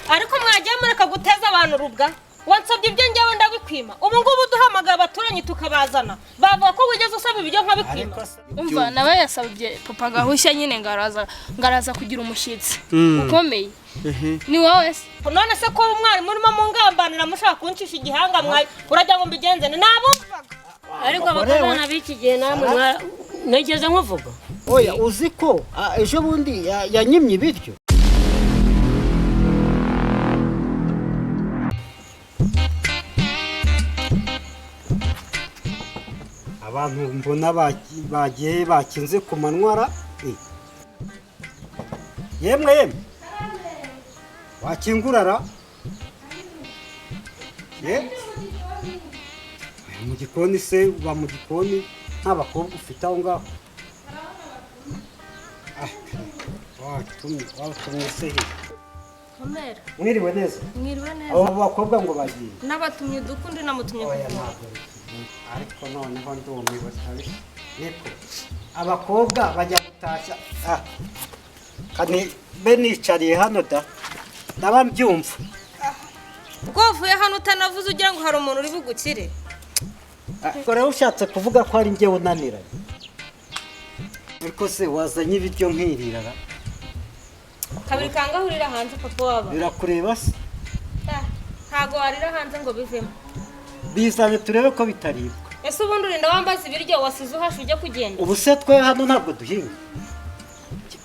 ariko mwagiye mureka guteza abantu rubwa wansabye ibyo njyewe ndabikwima ubu ngubu duhamagara abaturanyi tukabazana bavuga ko wigeze usaba ibyo nkabikwima umva nawe yasabye papa gahushya nyine ngaraza kugira umushyitsi ukomeye ni wowe se none se ko umwarimu urimo mu ngambanira mushaka kuncisha igihanga mwaye urajya ngo mbigenze nabumvaga ariko abakazana b'iki gihe namwe nigeze nkuvuga oya uzi ko ejo bundi yanyimye ibiryo abantu mbona bagiye bakinze ku manwara yemwe wakingurara mu gikoni se uba mu gikoni nta bakobwa ufite aho ngaho watumye se Komera mwiriwe neza abo bakobwa ngo bagiye n'abatumye dukundi namutumye ariko noneho ndumiwe kabisa niko abakobwa bajya gutashya kane be nicariye hano da ndaba mbyumva rwavuye hano utanavuze ugira ngo hari umuntu uri bugukire ko rero ushatse kuvuga ko ari njyewe unaniranye ariko se wazanye ibiryo nk'irirara kabiri kangahurira hanze papa waba birakureba se ntago warira hanze ngo bivemo bizanye turebe ko bitaribwa ese ubundi urinda wambaza ibiryo wasize uhashe ujya kugenda ubu se twe hano ntabwo duhinga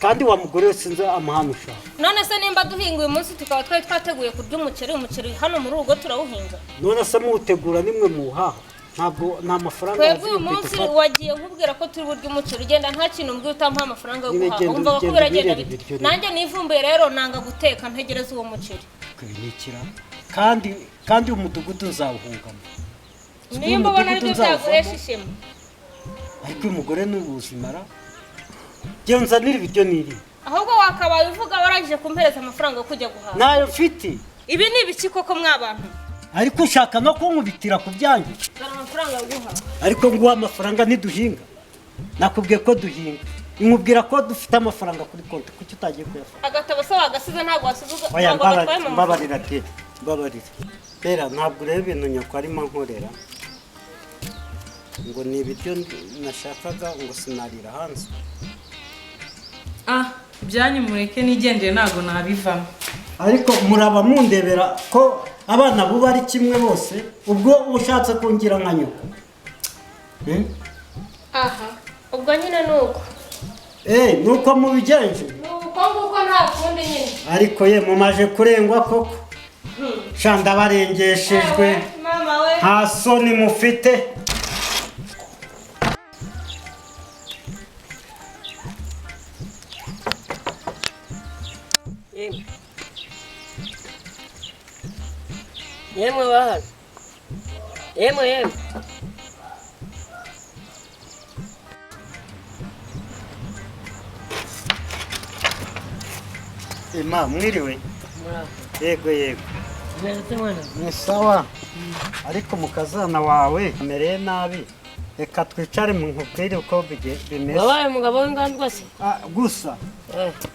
kandi wa mugore wese nza amahano ushaka none se nimba duhinga uyu munsi tukaba twari twateguye kurya umuceri hano muri urugo turawuhinga none se muwutegura nimwe muwuhaha ntabwo nta mafaranga twebwe uyu munsi wagiye nkubwira ko turi burya umuceri ugenda nta kintu mbwiye utamuha amafaranga yo guhaha umva ko biragenda bite nanjye nivumbuye rero nanga guteka ntegereza uwo muceri kabinekira kandi umudugudu nzawuhungamo nimba ubona aribyo byaguhesha ishema ariko uyu mugore ni ubuzimara njyewe nzanira ibiryo n'iri ahubwo wakabaye uvuga warangije kumpereza amafaranga yo kujya guhaha nayo mfite ibi ni ibiki koko mwabantu ariko ushaka no kunkubitira ku byanjye dore amafaranga yo guhaha ariko nguha amafaranga ntiduhinga nakubwiye ko duhinga inkubwira ko dufite amafaranga kuri konti kuki utagiye kuyafata agatabo se wagasize ntabwo wasize oya mbabarira te mbabarira pera ntabwo ureba ibintu nyoko arimo nkorera ngo ni ibiryo nashakaga ngo sinarira hanze byanyu mureke nigendere ntabwo nabivamo ariko muraba mundebera ko abana buba ari kimwe bose ubwo ushatse kungira nka nyoko aha ubwo nyine nuko nuko mubigenje nuko nguko nta kundi nyine ariko ye mumaje kurengwa koko shanda barengeshejwe mama we nta soni mufite yemwe bahano yemwe Ema mwiriwe yego ni sawa ariko mukazana wawe amereye nabi reka twicare mu nkubwire uko bimeze wabaye umugabo w'ingandwa se gusa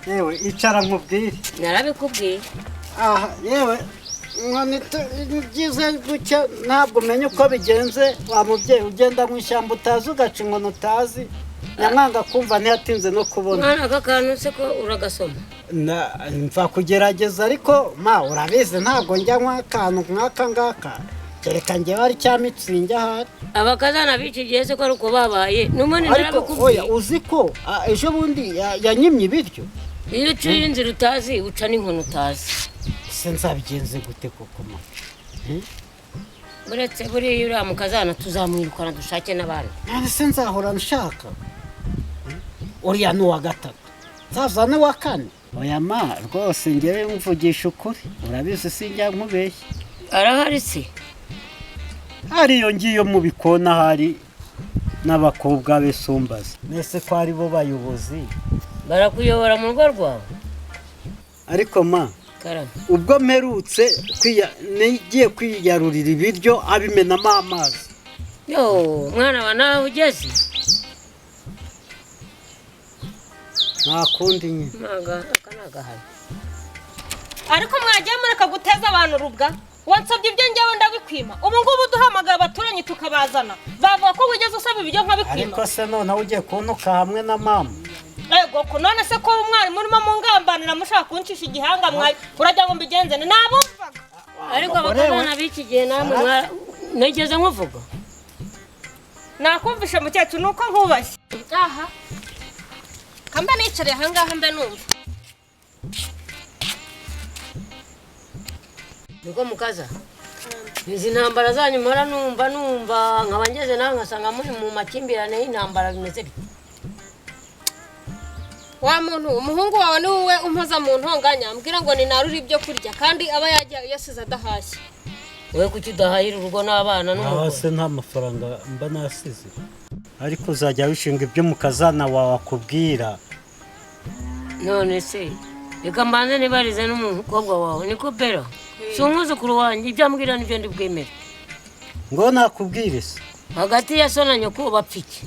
yewe icara nkubwire narabikubwiye yewe byiza gutya ntabwo umenya uko bigenze wa mubyeyi ugenda mu ishyamba utazi ugaca inkono utazi nyamwanga kumva ntiyatinze no kubona mwana aka kantu se ko uragasoma mva kugerageza ariko urabizi ntabwo njya nk'akantu nk'aka ngaka kereka njyewe ari cya mitsingi ahari abakazana b'iki gihe se ko ari uko babaye n'ubundi narabikubwiye uzi ko ejo bundi yanyimye ibiryo iyo uciye inzira utazi uca n'inkono utazi se nzabigenze gute koko ma buretse buriya uriya mukazana tuzamwirukana dushake n'abandi none se nzahora nshaka uriya ni uwa gatatu nzazane uwa kane oya ma rwose ngewe mvugisha ukuri urabizi sinjya nkubeshya arahari se hariyo ngiyo mu bikona hari n'abakobwa besumbaza mbese ko ari bo bayobozi barakuyobora mu rugo rwawe ariko ma ubwo mperutse nigiye kwiyarurira ibiryo abimenamo amazi mwana wa nawe ugeze nta kundi nyine aka ni agahari ariko mwagiye mureka guteza abantu rubwa wansabye ibyo njyewe ndabikwima ubu ngubu duhamagara abaturanyi tukabazana bavuga ko wigeze usaba ibyo nkabikwima ariko se noneho ugiye kuntuka hamwe na mama ego ko none se ko umwarimu urimo mungambanira mushaka kuncisha igihanga mwayi uragira ngo mbigenze nabumvaga ariko abakazana b'iki gihe namwe nigeze nkuvuga nakumvisha mukecuru nuko nkubashye aha kamba nicariye ahangaha mbe numva niko mukaza izi ntambara zanyu mpora numva nkaba ngeze nawe ngasanga muri mu makimbirane y'intambara bimeze bite wa muntu umuhungu wawe ni wowe umpoza mu ntonganya ambwira ngo ni naruri ibyo kurya kandi aba yagiye yasize adahashye wowe kuki udahahira urugo n'abana n'umugore se nta mafaranga mba nasize ariko uzajya wishinga ibyo mukazana wawe akubwira none se reka mbanze nibarize n'umukobwa wawe niko bera si umwuzukuru wanjye ibyo ambwira nibyo ndi bwemere ngo nakubwire se hagati ya so na nyoko bapfa iki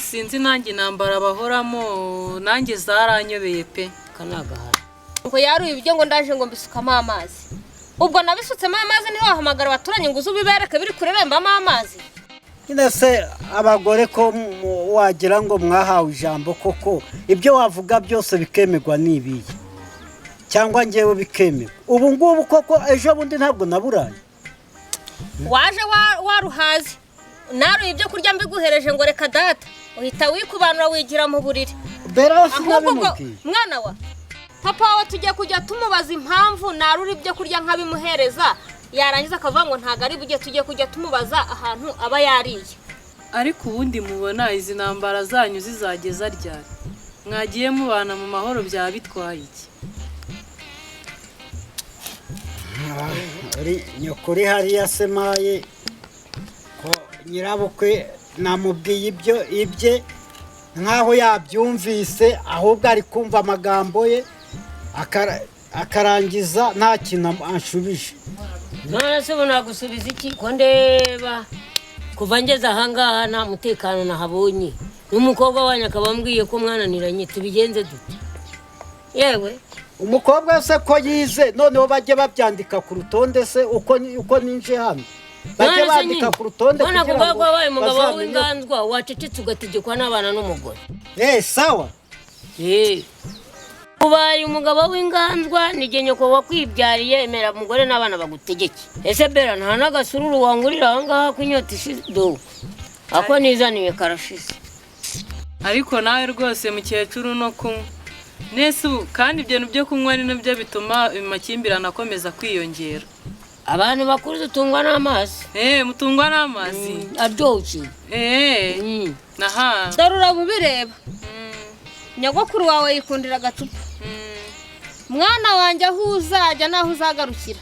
sinzi nanjye intambara bahoramo nanjye zaranyobeye pe kanagahara ngo yaruye ibyo ngo ndaje ngo mbisukamo amazi ubwo nabisutsemo amazi niho wahamagara abaturanyi ngo uze ubibereke biri kurerembamo amazi nyine se abagore ko wagira ngo mwahawe ijambo koko ibyo wavuga byose bikemerwa n'ibiye cyangwa ngewe bikemerwa ubu ngubu koko ejo bundi ntabwo naburaye waje waruhaze naruye ibyo kurya mbiguhereje ngo reka data uhita wikubanura wigira mu buriri ahubwo mwana wa papa wawe tugiye kujya tumubaza impamvu narura ibyo kurya nkabimuhereza yarangiza akavuga ngo ntabwo ari bujye tugiye kujya tumubaza ahantu aba yariye ariko ubundi mubona izi ntambara zanyu zizageza ryari mwagiye mubana mu mahoro byaba bitwaye iki nyokuri hariya semaye ko nyirabukwe namubwiye ibye nkaho yabyumvise ahubwo ari kumva amagambo ye akarangiza nta kintu anshubije none se ubu nagusubiza iki ko ndeba kuva ngeze ahangaha nta mutekano nahabonye n'umukobwa wanyu akaba ambwiye ko mwananiranye tubigenze dute yewe umukobwa se ko yize noneho bajye babyandika ku rutonde se uko ninje hano bajye bandika ku rutonde kugira ngo wabaye umugabo w'inganzwa wacecetse ugategekwa n'abana n'umugore sawa ubaye umugabo w'inganzwa n'igihe nyoko wakwibyariye emera umugore n'abana bagutegeke ese bera nta n'agasururu wangurira ahangaha ko inyota ishize ako nizaniye karashize ariko nawe rwose mukecuru no kunywa nese ubu kandi ibyo byo kunywa ni nabyo bituma amakimbirane akomeza kwiyongera abantu bakuru dutungwa n'amazi mutungwa n'amazi aryoshye naha dore urabubireba nyogokuru wawe yikundira agacupa mwana wanjye aho uzajya naho uzagarukira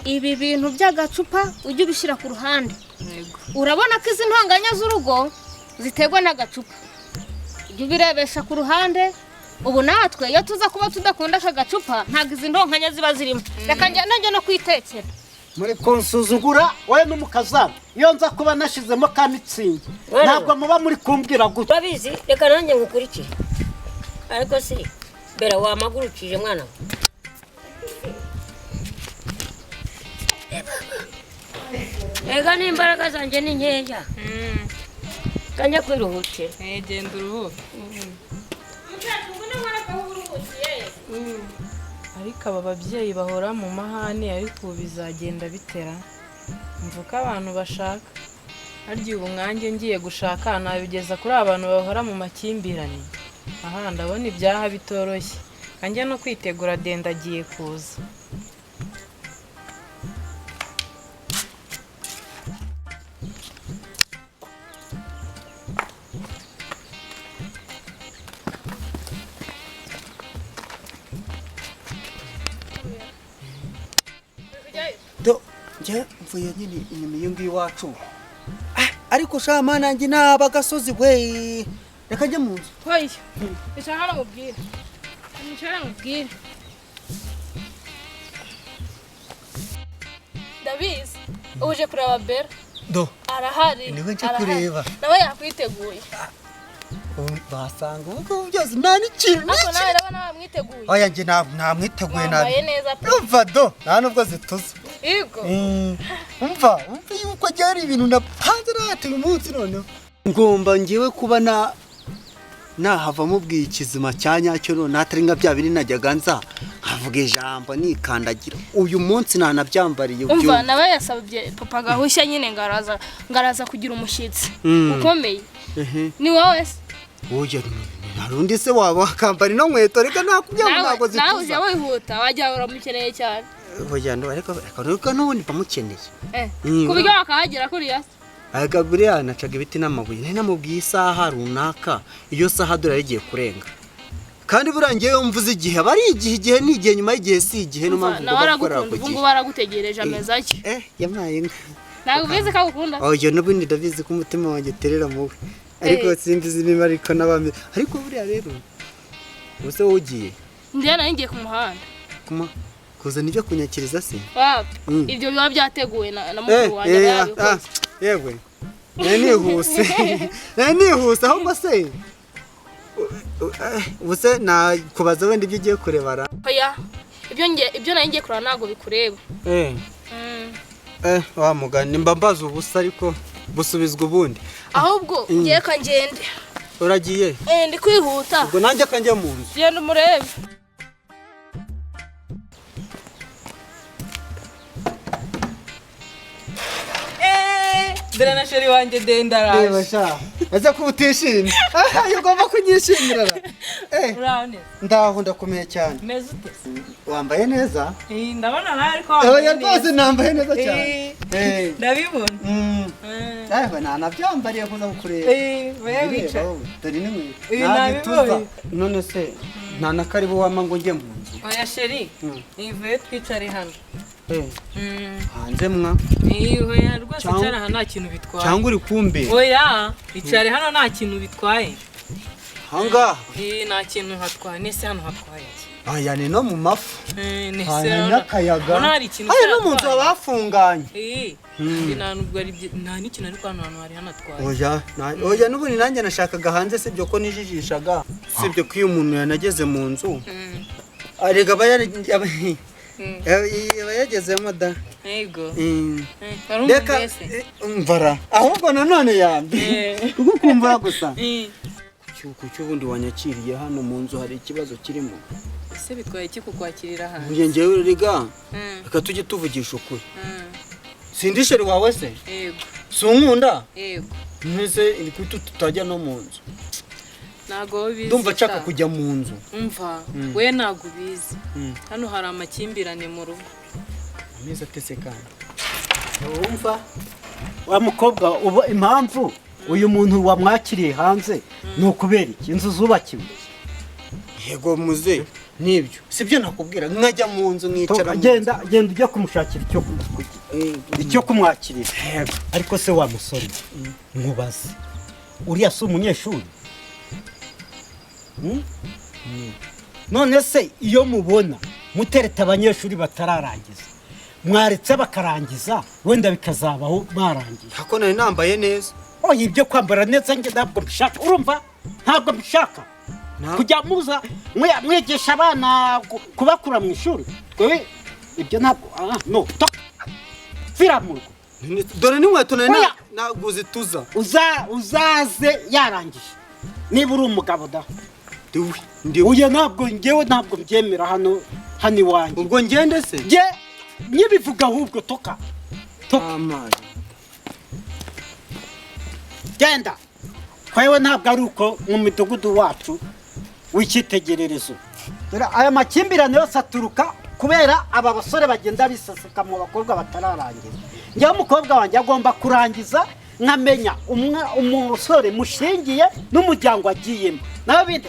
ibi bintu by'agacupa ujye ubishyira ku ruhande urabona ko izi ntonganya z'urugo ziterwa n'agacupa ujye ubirebesha ku ruhande ubu natwe iyo tuza kuba tudakunda aka gacupa ntabwo izi ntonganya ziba zirimo reka njye no kwitekera muri kunsuzugura wowe n'umukazana iyo nza kuba nashyizemo ka mitsingi ntabwo muba muri kumbwira gutya urabizi reka nanjye ngukurikire ariko se bera wamagurukije mwana ega n'imbaraga zanjye ni nkeya kajya kwiruhukira genda uruhuke ariko aba babyeyi bahora mu mahane ariko ubu bizagenda bitera mvuka abantu bashaka harya ubu mwanjye ngiye gushaka nabigeza kuri abantu bahora mu makimbirane aha ndabona ibyaha bitoroshye kanjye no kwitegura denda agiye kuza njye mvuye nyine inyuma iyo ngiyo iwacu ariko shama nanjye naba agasozi we reka njye mu nzu hoya icara hano mubwire icara mubwire ndabizi uje kureba bera do arahari niwe nje kureba nawe yakwiteguye basanga ubu byose nta n'ikintu ariko nawe urabona mwiteguye oya njye namwiteguye nabi wambaye neza pe umva do nta nubwo zituze yego umva yuko ari ibintu napanze nateye umunsi noneho ngomba ngiwe kuba nahavamo ubwikizima cya nyacyo none atari nka bya biri najyaga nza nkavuga ijambo nikandagira uyu munsi nanabyambariye umva nawe yasabye papa gahushya nyine ngaraza kugira umushyitsi ukomeye ni wowe se oya narundi se waba wakambara ino nkweto reka nakubwira ngo ntabwo zituza nawe ujya wihuta wajya uramukeneye cyane oya ndo ariko n'ubundi bamukeneye ku buryo wakahagera kuriya aga buriya nacaga ibiti n'amabuye nari namubwiye isaha runaka iyo saha dore yagiye kurenga kandi burangiye yo mvuze igihe bari igihe n'igihe nyuma y'igihe si igihe no mpamvu bakora ubu ngubu baragutegereje ameza ake yamaye inka ntabwo ubizi ko agukunda oya n'ubundi ndabizi ko umutima wanjye uterera muwe ariko simbizi niba ariko n'abami ariko buriya rero ubuse wowe ugiye njye nari ngiye ku muhanda kuzana ibyo kunyakiriza se ibyo biba byateguwe na mukuru wanjye yabikoze yewe nihuse ahubwo se ubuse nakubaza wenda ibyo ugiye kurebara oya ibyo nari ngiye kureba ntabwo bikureba wa mugani mba mbaza ubusa ariko busubizwa ubundi ahubwo ngiye kangende uragiye ndi kwihuta ubwo nanjye kanjye mu nzu genda umurebe dore na sheri wanjye dendaraje reba sha ese ko utishimye ugomba kunyishimira ndaho ndakomeye cyane meze ute wambaye neza ndabona nawe ariko oya rwose nambaye neza cyane ndabibona nanabyambariye kuza kukureba wewe wicaye dore n'inkweto none se nta na karibu wama ngo njye mu nzu oya sheri ivuye twicare hano hanze mwa oya rwose icara hano nta kintu bitwaye cyangwa uri kumbe oya icare hano nta kintu bitwaye hangaha nta kintu hatwaye nese hano hatwaye aya ni no mu mafu nese n'akayaga aya no mu nzu haba hafunganye nta n'ikintu ariko hano hantu hari hanatwaye oya n'ubundi nanjye nashakaga hanze sibyo ko nijijishaga sibyo ko iyo umuntu yanageze mu nzu arega aba yagezemo da yego reka mvara ahubwo nanone yambi kuko kumva gusa kuki ubundi wanyakiriye hano mu nzu hari ikibazo kirimo ese bitwaye iki kukwakirira hanze ngewe rega reka tujye tuvugisha ukuri sindi sheri wawe se yego si unkunda yego mwese iri kutu tutajya no mu nzu ntago bizi ndumva nshaka kujya mu nzu umva we ntago ubizi hano hari amakimbirane mu rugo ameza atese kandi wumva wa mukobwa uba impamvu uyu muntu wamwakiriye hanze ni ukubera iki inzu zubakiwe yego muze nibyo sibyo nakubwira nkajya mu nzu nkicara genda ujya kumushakira icyo kumwakirira ariko se wa musore nkubaze uriya si umunyeshuri none se iyo mubona mutereta abanyeshuri batararangiza mwaretse bakarangiza wenda bikazabaho barangiye hako nari nambaye neza oya ibyo kwambara neza njye ntabwo mbishaka urumva ntabwo mbishaka kujya muza mwigisha abana kubakura mu ishuri twewe ibyo ntabwo no vira mu rugo dore n'inkweto ntabwo zituza uzaze yarangije niba uri umugabo da uyu ngewe ntabwo mbyemera hano iwanjye ubwo ngende se nyibivuga ahubwo toka genda twewe ntabwo ari uko mu midugudu wacu w'icyitegererezo aya makimbirane yose aturuka kubera aba basore bagenda bisasika mu bakobwa batararangiza njyewe umukobwa wanjye agomba kurangiza nkamenya umusore mushingiye n'umuryango agiyemo nawe bindi